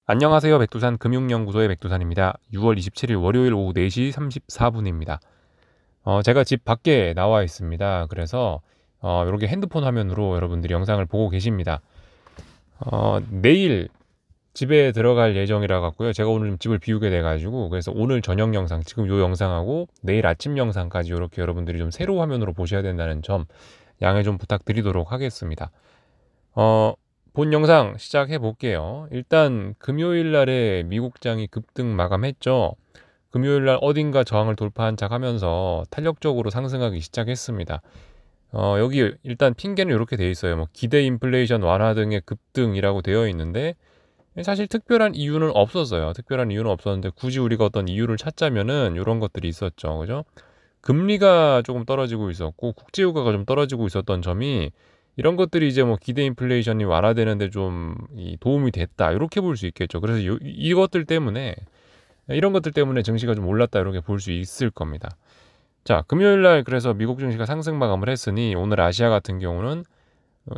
안녕하세요. 백두산 금융연구소의 백두산입니다. 6월 27일 월요일 오후 4시 34분입니다. 제가 집 밖에 나와 있습니다. 그래서 이렇게 핸드폰 화면으로 여러분들이 영상을 보고 계십니다. 내일 집에 들어갈 예정이라 갖고요. 제가 오늘 좀 집을 비우게 돼가지고 그래서 오늘 저녁 영상, 지금 요 영상하고 내일 아침 영상까지 이렇게 여러분들이 좀 세로 화면으로 보셔야 된다는 점 양해 좀 부탁드리도록 하겠습니다. 어, 본 영상 시작해 볼게요. 일단 금요일 날에 미국장이 급등 마감했죠. 금요일 날 어딘가 저항을 돌파한 척 하면서 탄력적으로 상승하기 시작했습니다. 여기 일단 핑계는 이렇게 되어 있어요. 뭐 기대 인플레이션 완화 등의 급등이라고 되어 있는데 사실 특별한 이유는 없었어요. 특별한 이유는 없었는데 굳이 우리가 어떤 이유를 찾자면은 이런 것들이 있었죠. 그죠? 금리가 조금 떨어지고 있었고 국제유가가 좀 떨어지고 있었던 점이 이런 것들이 이제 뭐 기대 인플레이션이 완화되는데 좀 도움이 됐다 이렇게 볼 수 있겠죠. 그래서 이것들 때문에 이런 것들 때문에 증시가 좀 올랐다 이렇게 볼 수 있을 겁니다. 자, 금요일 날 그래서 미국 증시가 상승 마감을 했으니 오늘 아시아 같은 경우는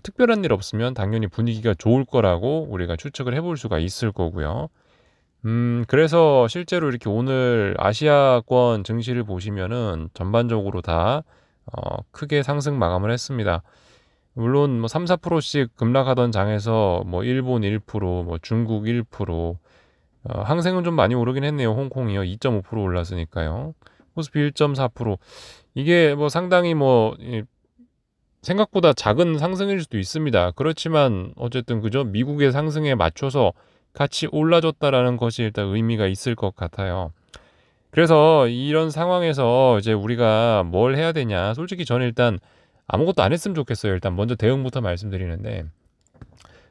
특별한 일 없으면 당연히 분위기가 좋을 거라고 우리가 추측을 해볼 수가 있을 거고요. 그래서 실제로 이렇게 오늘 아시아권 증시를 보시면은 전반적으로 다 크게 상승 마감을 했습니다. 물론 뭐 3, 4%씩 급락하던 장에서 뭐 일본 1%, 뭐 중국 1%, 항생은 좀 많이 오르긴 했네요. 홍콩이요. 2.5% 올랐으니까요. 코스피 1.4%. 이게 뭐 상당히 생각보다 작은 상승일 수도 있습니다. 그렇지만 어쨌든 그죠? 미국의 상승에 맞춰서 같이 올라줬다라는 것이 일단 의미가 있을 것 같아요. 그래서 이런 상황에서 이제 우리가 뭘 해야 되냐? 솔직히 저는 일단 아무것도 안 했으면 좋겠어요. 일단 먼저 대응부터 말씀드리는데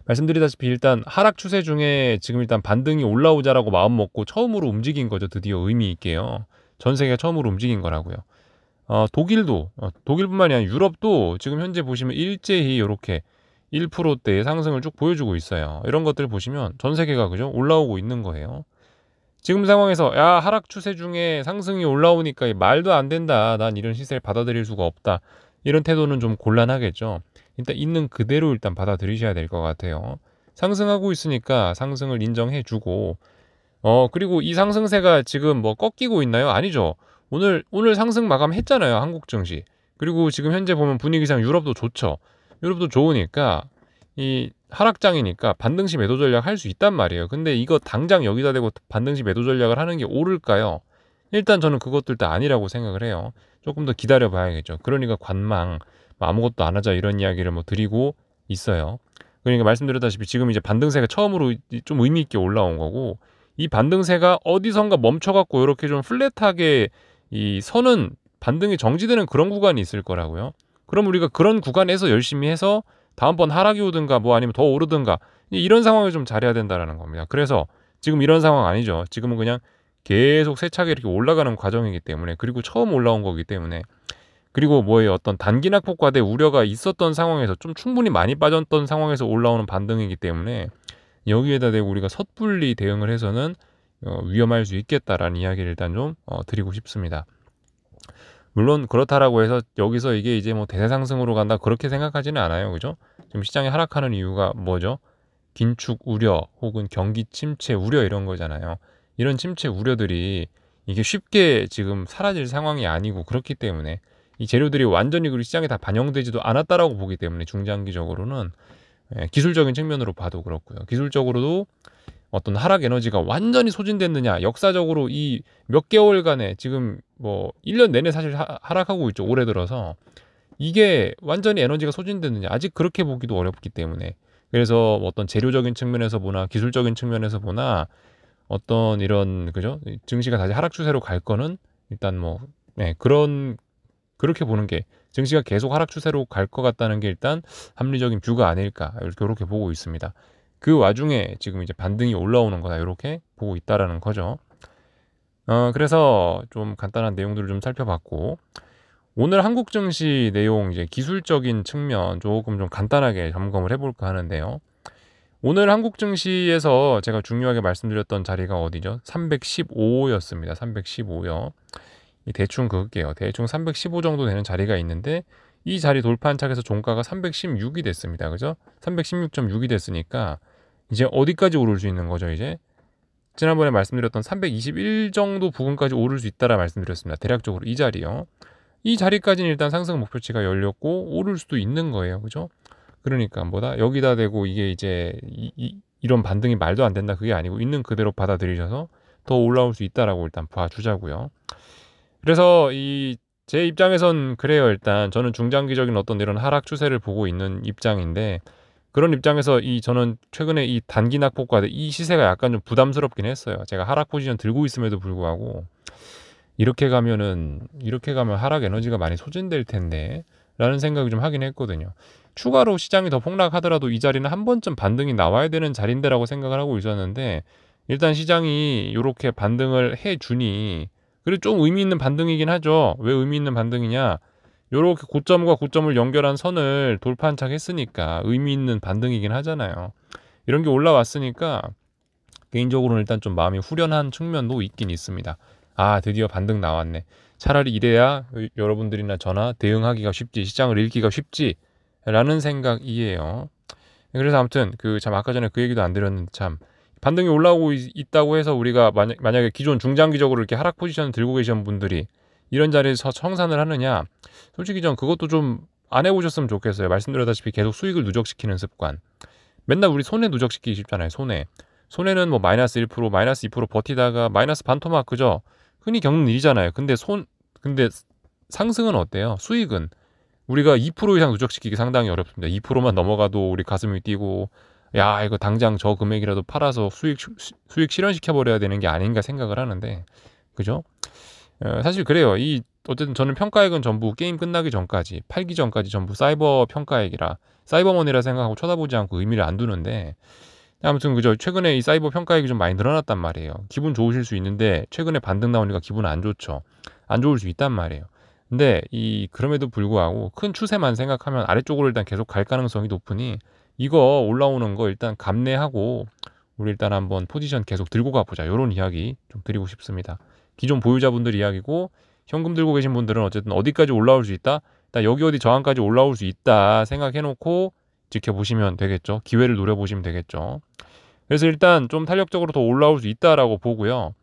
말씀드리다시피 일단 하락 추세 중에 지금 일단 반등이 올라오자라고 마음 먹고 처음으로 움직인 거죠. 드디어 의미 있게요. 전 세계가 처음으로 움직인 거라고요. 독일도 독일뿐만이 아니라 유럽도 지금 현재 보시면 일제히 이렇게 1%대의 상승을 쭉 보여주고 있어요. 이런 것들 보시면 전 세계가 그죠? 올라오고 있는 거예요. 지금 상황에서 야 하락 추세 중에 상승이 올라오니까 말도 안 된다. 난 이런 시세를 받아들일 수가 없다. 이런 태도는 좀 곤란하겠죠. 일단 있는 그대로 일단 받아들이셔야 될 것 같아요. 상승하고 있으니까 상승을 인정해주고 그리고 이 상승세가 지금 뭐 꺾이고 있나요? 아니죠. 오늘 상승 마감했잖아요. 한국 증시. 그리고 지금 현재 보면 분위기상 유럽도 좋죠. 유럽도 좋으니까 이 하락장이니까 반등시 매도 전략 할 수 있단 말이에요. 근데 이거 당장 여기다 대고 반등시 매도 전략을 하는 게 옳을까요? 일단 저는 그것들 다 아니라고 생각을 해요. 조금 더 기다려 봐야겠죠. 그러니까 관망, 뭐 아무것도 안 하자 이런 이야기를 뭐 드리고 있어요. 그러니까 말씀드렸다시피 지금 이제 반등세가 처음으로 좀 의미 있게 올라온 거고 이 반등세가 어디선가 멈춰갖고 이렇게 좀 플랫하게 이 선은 반등이 정지되는 그런 구간이 있을 거라고요. 그럼 우리가 그런 구간에서 열심히 해서 다음번 하락이 오든가 뭐 아니면 더 오르든가 이런 상황을 좀 잘해야 된다라는 겁니다. 그래서 지금 이런 상황 아니죠. 지금은 그냥 계속 세차게 이렇게 올라가는 과정이기 때문에 그리고 처음 올라온 거기 때문에 그리고 뭐에 어떤 단기 낙폭과대 우려가 있었던 상황에서 좀 충분히 많이 빠졌던 상황에서 올라오는 반등이기 때문에 여기에다 대고 우리가 섣불리 대응을 해서는 위험할 수 있겠다라는 이야기를 일단 좀 드리고 싶습니다. 물론 그렇다라고 해서 여기서 이게 이제 뭐 대대상승으로 간다 그렇게 생각하지는 않아요. 그죠? 지금 시장이 하락하는 이유가 뭐죠? 긴축 우려 혹은 경기 침체 우려 이런 거잖아요. 이런 침체 우려들이 이게 쉽게 지금 사라질 상황이 아니고 그렇기 때문에 이 재료들이 완전히 그 시장에 다 반영되지도 않았다라고 보기 때문에 중장기적으로는 기술적인 측면으로 봐도 그렇고요. 기술적으로도 어떤 하락 에너지가 완전히 소진됐느냐 역사적으로 이 몇 개월간에 지금 뭐 1년 내내 사실 하락하고 있죠. 올해 들어서 이게 완전히 에너지가 소진됐느냐 아직 그렇게 보기도 어렵기 때문에 그래서 어떤 재료적인 측면에서 보나 기술적인 측면에서 보나 어떤 이런 그죠 증시가 다시 하락 추세로 갈 거는 일단 뭐 그렇게 보는 게 증시가 계속 하락 추세로 갈 것 같다는 게 일단 합리적인 뷰가 아닐까 이렇게 보고 있습니다. 그 와중에 지금 이제 반등이 올라오는 거다 이렇게 보고 있다라는 거죠. 그래서 좀 간단한 내용들을 좀 살펴봤고 오늘 한국 증시 내용 이제 기술적인 측면 조금 좀 간단하게 점검을 해볼까 하는데요. 오늘 한국 증시에서 제가 중요하게 말씀드렸던 자리가 어디죠? 315였습니다. 315요. 대충 그을게요. 대충 315 정도 되는 자리가 있는데 이 자리 돌파한 착에서 종가가 316이 됐습니다. 그죠? 316.6이 됐으니까 이제 어디까지 오를 수 있는 거죠, 이제? 지난번에 말씀드렸던 321 정도 부근까지 오를 수 있다라 말씀드렸습니다. 대략적으로 이 자리요. 이 자리까지는 일단 상승 목표치가 열렸고 오를 수도 있는 거예요. 그죠? 그러니까 뭐다? 여기다 대고 이게 이제 이런 반등이 말도 안 된다 그게 아니고 있는 그대로 받아들이셔서 더 올라올 수 있다라고 일단 봐주자고요. 그래서 제 입장에선 그래요. 일단 저는 중장기적인 어떤 이런 하락 추세를 보고 있는 입장인데 그런 입장에서 저는 최근에 이 단기 낙폭과 이 시세가 약간 좀 부담스럽긴 했어요. 제가 하락 포지션 들고 있음에도 불구하고 이렇게 가면 하락 에너지가 많이 소진될 텐데 라는 생각이 좀 하긴 했거든요. 추가로 시장이 더 폭락하더라도 이 자리는 한 번쯤 반등이 나와야 되는 자리인데라고 생각을 하고 있었는데 일단 시장이 이렇게 반등을 해주니 그리고 좀 의미 있는 반등이긴 하죠. 왜 의미 있는 반등이냐? 요렇게 고점과 고점을 연결한 선을 돌파한착했으니까 의미 있는 반등이긴 하잖아요. 이런 게 올라왔으니까 개인적으로는 일단 좀 마음이 후련한 측면도 있긴 있습니다. 아, 드디어 반등 나왔네. 차라리 이래야 여러분들이나 저나 대응하기가 쉽지, 시장을 읽기가 쉽지 라는 생각이에요. 그래서 아무튼 참 아까 전에 그 얘기도 안 드렸는데 참 반등이 올라오고 있다고 해서 우리가 만약에 기존 중장기적으로 이렇게 하락 포지션을 들고 계신 분들이 이런 자리에서 청산을 하느냐, 솔직히 전 그것도 좀 안 해보셨으면 좋겠어요. 말씀드렸다시피 계속 수익을 누적시키는 습관. 맨날 우리 손해 누적시키기 쉽잖아요. 손해는 뭐 마이너스 1%, 마이너스 2% 버티다가 마이너스 반토막그죠. 흔히 겪는 일이잖아요. 근데 상승은 어때요? 수익은 우리가 2% 이상 누적시키기 상당히 어렵습니다. 2%만 넘어가도 우리 가슴이 뛰고 야, 이거 당장 저 금액이라도 팔아서 수익 실현시켜 버려야 되는 게 아닌가 생각을 하는데, 그죠? 사실 그래요. 어쨌든 저는 평가액은 전부 게임 끝나기 전까지, 팔기 전까지 전부 사이버 평가액이라, 사이버머니라 생각하고 쳐다보지 않고 의미를 안 두는데, 아무튼 그죠. 최근에 이 사이버 평가액이 좀 많이 늘어났단 말이에요. 기분 좋으실 수 있는데 최근에 반등 나오니까 기분 안 좋죠. 안 좋을 수 있단 말이에요. 근데 그럼에도 불구하고 큰 추세만 생각하면 아래쪽으로 일단 계속 갈 가능성이 높으니 이거 올라오는 거 일단 감내하고 우리 일단 한번 포지션 계속 들고 가보자. 이런 이야기 좀 드리고 싶습니다. 기존 보유자분들 이야기고 현금 들고 계신 분들은 어쨌든 어디까지 올라올 수 있다? 일단 여기 어디 저항까지 올라올 수 있다 생각해놓고 지켜보시면 되겠죠. 기회를 노려보시면 되겠죠. 그래서 일단 좀 탄력적으로 더 올라올 수 있다라고 보고요.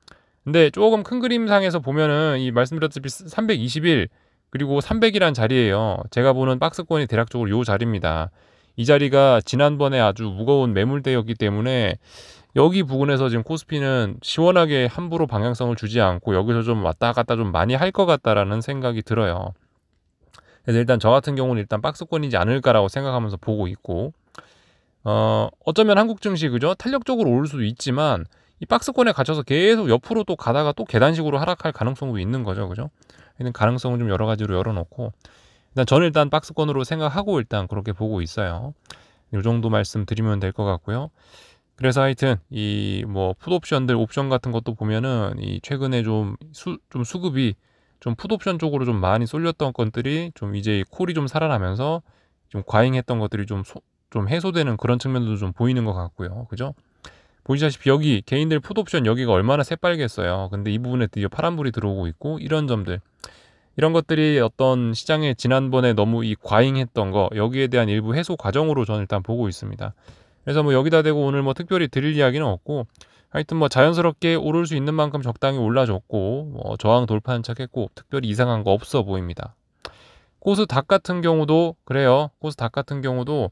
근데 조금 큰 그림상에서 보면은 말씀드렸다시피 321 그리고 300이란 자리예요. 제가 보는 박스권이 대략적으로 요 자리입니다. 이 자리가 지난번에 아주 무거운 매물대였기 때문에 여기 부근에서 지금 코스피는 시원하게 함부로 방향성을 주지 않고 여기서 좀 왔다 갔다 좀 많이 할 것 같다라는 생각이 들어요. 그래서 일단 저 같은 경우는 일단 박스권이지 않을까라고 생각하면서 보고 있고, 어쩌면 한국 증시 그죠? 탄력적으로 오를 수도 있지만 이 박스권에 갇혀서 계속 옆으로 또 가다가 또 계단식으로 하락할 가능성도 있는 거죠, 그죠? 이런 가능성을 좀 여러 가지로 열어놓고 저는 일단 박스권으로 생각하고 일단 그렇게 보고 있어요. 이 정도 말씀드리면 될 것 같고요. 그래서 하여튼 풋옵션들 옵션 같은 것도 보면은 최근에 좀 수급이 좀 풋옵션 쪽으로 좀 많이 쏠렸던 것들이 좀 이제 콜이 좀 살아나면서 좀 과잉했던 것들이 좀 해소되는 그런 측면도 좀 보이는 것 같고요. 그죠? 보시다시피 여기 개인들 풋옵션 여기가 얼마나 새빨겠어요. 근데 이 부분에 드디어 파란불이 들어오고 있고 이런 점들, 이런 것들이 어떤 시장에 지난번에 너무 과잉했던 거 여기에 대한 일부 해소 과정으로 저는 일단 보고 있습니다. 그래서 여기다 대고 오늘 특별히 드릴 이야기는 없고 하여튼 자연스럽게 오를 수 있는 만큼 적당히 올라줬고 저항 돌파한 척했고 특별히 이상한 거 없어 보입니다. 코스닥 같은 경우도 그래요. 코스닥 같은 경우도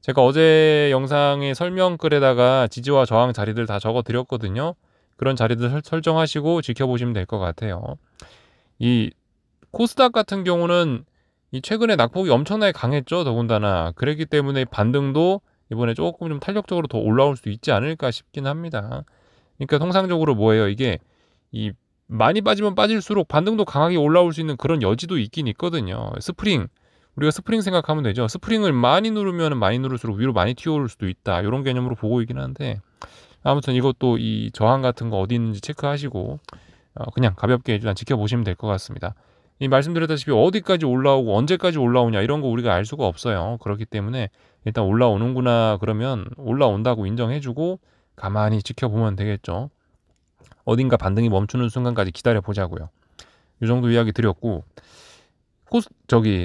제가 어제 영상의 설명글에다가 지지와 저항 자리들 다 적어 드렸거든요. 그런 자리들 설정하시고 지켜보시면 될 것 같아요. 이 코스닥 같은 경우는 최근에 낙폭이 엄청나게 강했죠. 더군다나 그랬기 때문에 반등도 이번에 조금 좀 탄력적으로 더 올라올 수 있지 않을까 싶긴 합니다. 그러니까 통상적으로 뭐예요? 이게 많이 빠지면 빠질수록 반등도 강하게 올라올 수 있는 그런 여지도 있긴 있거든요. 우리가 스프링 생각하면 되죠. 스프링을 많이 누르면 많이 누를수록 위로 많이 튀어오를 수도 있다. 이런 개념으로 보고 있긴 한데 아무튼 이것도 저항 같은 거 어디 있는지 체크하시고 그냥 가볍게 일단 지켜보시면 될 것 같습니다. 말씀드렸다시피 어디까지 올라오고 언제까지 올라오냐 이런 거 우리가 알 수가 없어요. 그렇기 때문에 일단 올라오는구나 그러면 올라온다고 인정해주고 가만히 지켜보면 되겠죠. 어딘가 반등이 멈추는 순간까지 기다려 보자고요. 이 정도 이야기 드렸고,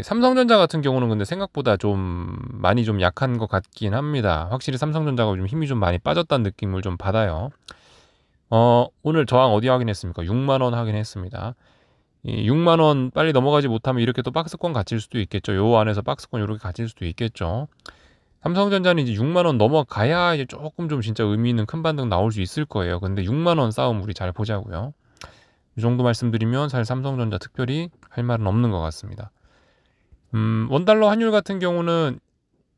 삼성전자 같은 경우는 근데 생각보다 좀 많이 좀 약한 것 같긴 합니다. 확실히 삼성전자가 좀 힘이 좀 많이 빠졌다는 느낌을 좀 받아요. 오늘 저항 어디 확인했습니까? 6만 원 확인했습니다. 이 6만 원 빨리 넘어가지 못하면 이렇게 또 박스권 갇힐 수도 있겠죠. 요 안에서 박스권 이렇게 갇힐 수도 있겠죠. 삼성전자는 이제 6만 원 넘어가야 이제 조금 좀 진짜 의미 있는 큰 반등 나올 수 있을 거예요. 근데 6만 원 싸움 우리 잘 보자고요. 이 정도 말씀드리면 사실 삼성전자 특별히 할 말은 없는 것 같습니다. 원달러 환율 같은 경우는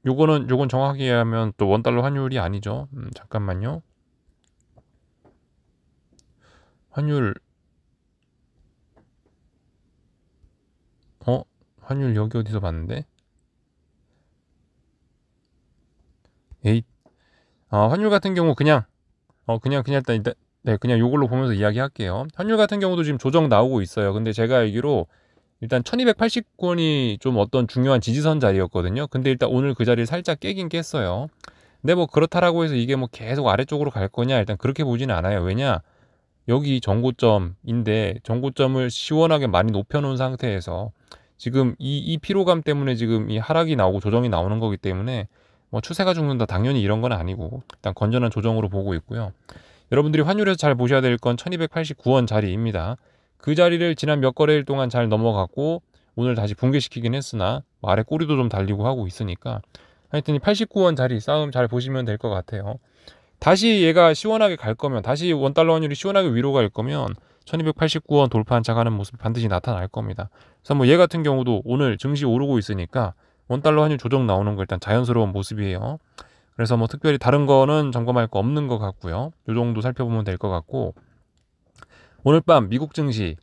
요건 정확하게 하면 또 원달러 환율이 아니죠. 잠깐만요. 환율 환율 여기 어디서 봤는데? 에잇. 환율 같은 경우 그냥 일단 네, 그냥 요걸로 보면서 이야기할게요. 환율 같은 경우도 지금 조정 나오고 있어요. 근데 제가 알기로 일단 1280권이 좀 어떤 중요한 지지선 자리였거든요. 근데 일단 오늘 그 자리를 살짝 깨긴 깼어요. 근데 뭐 그렇다라고 해서 이게 뭐 계속 아래쪽으로 갈 거냐? 일단 그렇게 보지는 않아요. 왜냐? 여기 정고점인데 정고점을 시원하게 많이 높여놓은 상태에서 지금 이 피로감 때문에 지금 이 하락이 나오고 조정이 나오는 거기 때문에 뭐 추세가 죽는다 당연히 이런 건 아니고 일단 건전한 조정으로 보고 있고요. 여러분들이 환율에서 잘 보셔야 될 건 1289원 자리입니다. 그 자리를 지난 몇 거래일 동안 잘 넘어갔고 오늘 다시 붕괴시키긴 했으나 뭐 아래 꼬리도 좀 달리고 하고 있으니까 하여튼 이 89원 자리 싸움 잘 보시면 될 것 같아요. 다시 얘가 시원하게 갈 거면 다시 원달러 환율이 시원하게 위로 갈 거면 1289원 돌파 안착하는 모습이 반드시 나타날 겁니다. 그래서 뭐 얘 같은 경우도 오늘 증시 오르고 있으니까 원달러 환율 조정 나오는 거 일단 자연스러운 모습이에요. 그래서 뭐 특별히 다른 거는 점검할 거 없는 것 같고요. 요 정도 살펴보면 될 것 같고 오늘 밤 미국 증시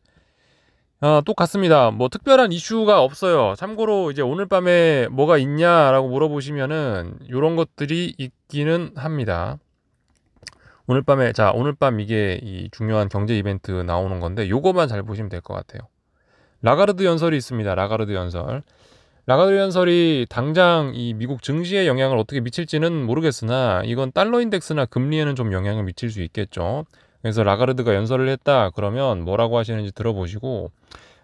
똑같습니다. 뭐 특별한 이슈가 없어요. 참고로 이제 오늘 밤에 뭐가 있냐라고 물어보시면은 요런 것들이 있기는 합니다. 오늘 밤 이게 이 중요한 경제 이벤트 나오는 건데 요거만 잘 보시면 될 것 같아요. 라가르드 연설이 있습니다. 라가르드 연설이 당장 이 미국 증시에 영향을 어떻게 미칠지는 모르겠으나 이건 달러 인덱스나 금리에는 좀 영향을 미칠 수 있겠죠. 그래서 라가르드가 연설을 했다 그러면 뭐라고 하시는지 들어보시고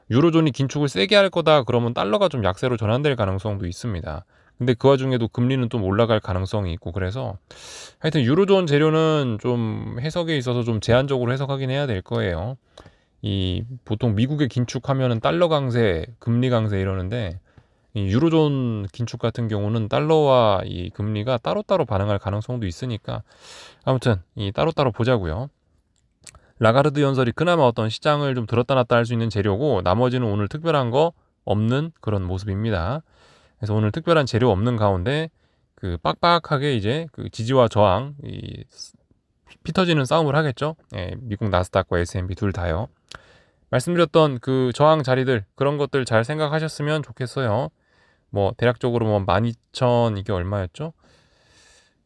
유로존이 긴축을 세게 할 거다 그러면 달러가 좀 약세로 전환될 가능성도 있습니다. 근데 그 와중에도 금리는 좀 올라갈 가능성이 있고 그래서 하여튼 유로존 재료는 좀 해석에 있어서 좀 제한적으로 해석하긴 해야 될 거예요. 이 보통 미국의 긴축하면은 달러 강세, 금리 강세 이러는데 이 유로존 긴축 같은 경우는 달러와 이 금리가 따로따로 반응할 가능성도 있으니까 아무튼 이 따로따로 보자고요. 라가르드 연설이 그나마 어떤 시장을 좀 들었다 놨다 할 수 있는 재료고 나머지는 오늘 특별한 거 없는 그런 모습입니다. 그래서 오늘 특별한 재료 없는 가운데 그 빡빡하게 이제 그 지지와 저항 피 터지는 싸움을 하겠죠. 예, 미국 나스닥과 S&P 둘 다요. 말씀드렸던 그 저항 자리들 그런 것들 잘 생각하셨으면 좋겠어요. 뭐 대략적으로 뭐 12,000 이게 얼마였죠?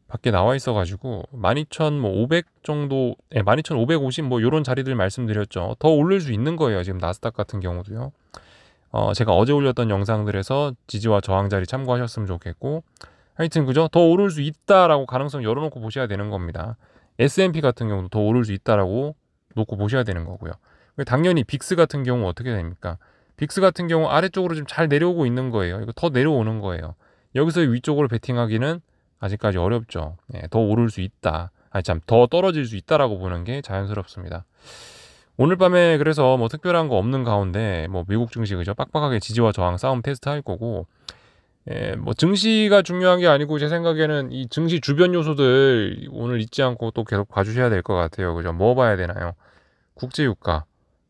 밖에 나와 있어가지고 12,500 정도, 12,550 뭐 요런 자리들 말씀드렸죠. 더 오를 수 있는 거예요. 지금 나스닥 같은 경우도요. 제가 어제 올렸던 영상들에서 지지와 저항 자리 참고하셨으면 좋겠고 하여튼 그죠? 더 오를 수 있다라고 가능성 열어놓고 보셔야 되는 겁니다. S&P 같은 경우도 더 오를 수 있다라고 놓고 보셔야 되는 거고요. 당연히 빅스 같은 경우 어떻게 됩니까? 빅스 같은 경우 아래쪽으로 좀 잘 내려오고 있는 거예요. 이거 더 내려오는 거예요. 여기서 위쪽으로 베팅하기는 아직까지 어렵죠. 더 오를 수 있다. 더 떨어질 수 있다라고 보는 게 자연스럽습니다. 오늘 밤에 그래서 뭐 특별한 거 없는 가운데 뭐 미국 증시 그죠? 빡빡하게 지지와 저항 싸움 테스트 할 거고 뭐 증시가 중요한 게 아니고 제 생각에는 이 증시 주변 요소들 오늘 잊지 않고 또 계속 봐주셔야 될 것 같아요. 그죠? 뭐 봐야 되나요?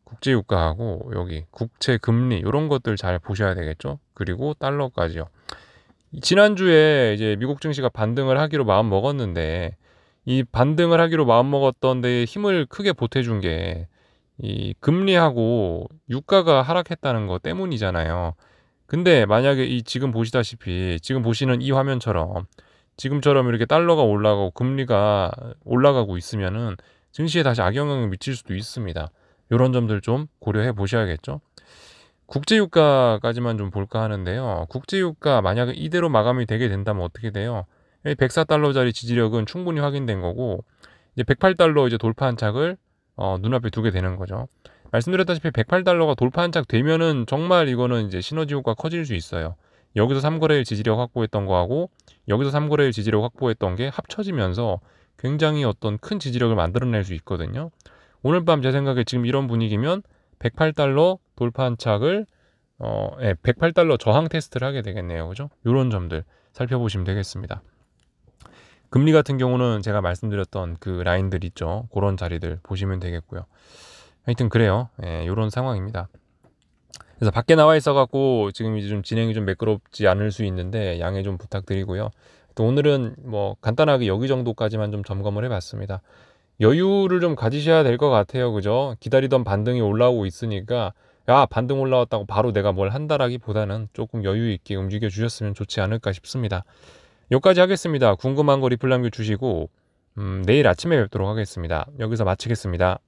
국제유가하고 여기 국채 금리 이런 것들 잘 보셔야 되겠죠. 그리고 달러까지요. 지난주에 이제 미국 증시가 반등을 하기로 마음 먹었는데 이 반등을 하기로 마음 먹었던 데 힘을 크게 보태준 게 이 금리하고 유가가 하락했다는 거 때문이잖아요. 근데 만약에 이 지금 보시다시피 지금 보시는 이 화면처럼 지금처럼 이렇게 달러가 올라가고 금리가 올라가고 있으면은 증시에 다시 악영향을 미칠 수도 있습니다. 이런 점들 좀 고려해 보셔야겠죠. 국제유가까지만 좀 볼까 하는데요. 국제유가 만약에 이대로 마감이 되게 된다면 어떻게 돼요? 104달러짜리 지지력은 충분히 확인된 거고 이제 108달러 이제 돌파 한착을 눈앞에 두게 되는 거죠. 말씀드렸다시피 108달러가 돌파 한착 되면은 정말 이거는 이제 시너지 효과 커질 수 있어요. 여기서 3거래일 지지력 확보했던 거하고 여기서 3거래일 지지력 확보했던 게 합쳐지면서 굉장히 어떤 큰 지지력을 만들어낼 수 있거든요. 오늘 밤 제 생각에 지금 이런 분위기면 108달러 돌파 한착을 108달러 저항 테스트를 하게 되겠네요. 그죠? 이런 점들 살펴보시면 되겠습니다. 금리 같은 경우는 제가 말씀드렸던 그 라인들 있죠. 그런 자리들 보시면 되겠고요. 하여튼 그래요. 이런 상황입니다. 그래서 밖에 나와 있어갖고 지금 이제 좀 진행이 좀 매끄럽지 않을 수 있는데 양해 좀 부탁드리고요. 또 오늘은 뭐 간단하게 여기 정도까지만 좀 점검을 해봤습니다. 여유를 좀 가지셔야 될 것 같아요. 그죠? 기다리던 반등이 올라오고 있으니까 야, 반등 올라왔다고 바로 내가 뭘 한다라기보다는 조금 여유 있게 움직여 주셨으면 좋지 않을까 싶습니다. 여기까지 하겠습니다. 궁금한 거 리플 남겨주시고 내일 아침에 뵙도록 하겠습니다. 여기서 마치겠습니다.